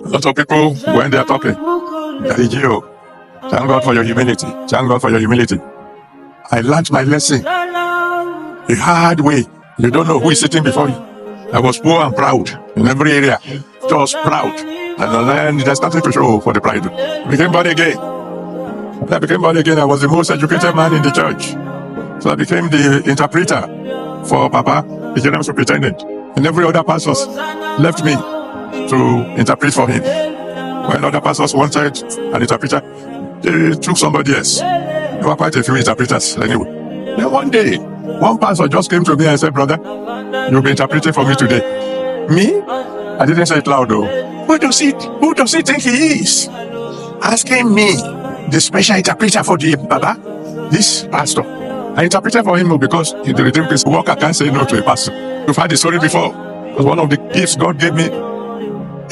A lot of people, when they are talking, Daddy G.O, thank God for your humility. Thank God for your humility. I learned my lesson the hard way. You don't know who is sitting before you. I was poor and proud in every area, just proud. And then there's nothing to show for the pride. I became born again. When I became born again, I was the most educated man in the church. So I became the interpreter for Papa, the general superintendent. And every other pastor left me to interpret for him. When other pastors wanted an interpreter, they took somebody else. There were quite a few interpreters anyway. Then one day, one pastor just came to me and said, "Brother, you'll be interpreting for me today." Me? I didn't say it loud though. Who does he think he is? Asking me, the special interpreter for the Baba, this pastor. I interpreted for him because in the redeemed case, worker can't say no to a pastor. You've had the story before. Because one of the gifts God gave me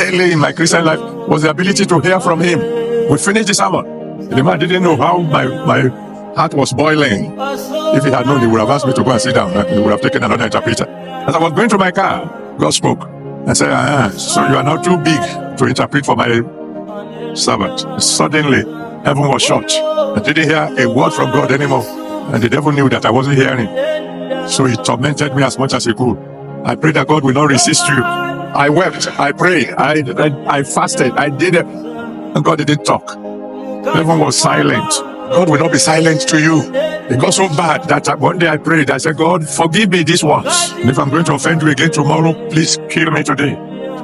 early in my Christian life was the ability to hear from him. We finished the sermon. The man didn't know how my heart was boiling. If he had known, he would have asked me to go and sit down, and he would have taken another interpreter. As I was going to my car, God spoke and said, "So you are not too big to interpret for my servant." Suddenly, heaven was shut. I didn't hear a word from God anymore. And the devil knew that I wasn't hearing. So he tormented me as much as he could. I prayed that God will not resist you. I wept, I prayed, I fasted, I did it. And God didn't talk. Heaven was silent. God will not be silent to you. It got so bad that one day I prayed. I said, "God, forgive me this once. And if I'm going to offend you again tomorrow, please kill me today."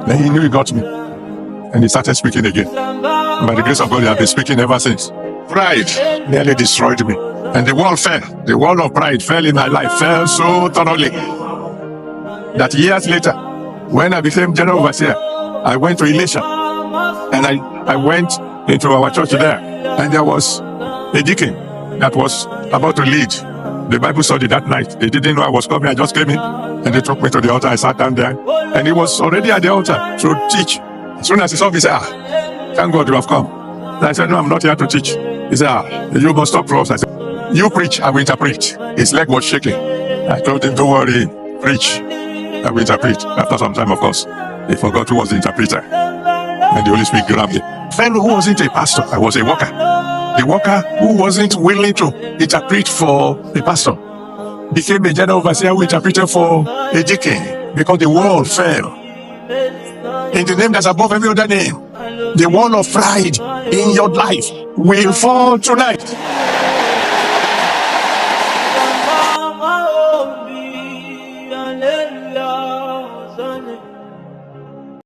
Then he knew he got me. And he started speaking again. And by the grace of God, he has been speaking ever since. Pride nearly destroyed me. And the wall fell. The wall of pride fell in my life, fell so thoroughly that years later, when I became general overseer, I went to Elisha. And I went into our church there. And there was a deacon that was about to lead the Bible study that night. They didn't know I was coming. I just came in and they took me to the altar. I sat down there. And he was already at the altar to teach. As soon as he saw me, he said, "Thank God you have come." And I said, "No, I'm not here to teach." He said, "You must stop for us." I said, "You preach, I will interpret." His leg was shaking. I told him, "Don't worry, preach, I will interpret." After some time, of course, he forgot who was the interpreter. And the Holy Spirit grabbed him. Fellow who wasn't a pastor, I was a worker. The worker who wasn't willing to interpret for a pastor became a general overseer who interpreted for a deacon because the wall fell. In the name that's above every other name, the wall of pride in your life will fall tonight.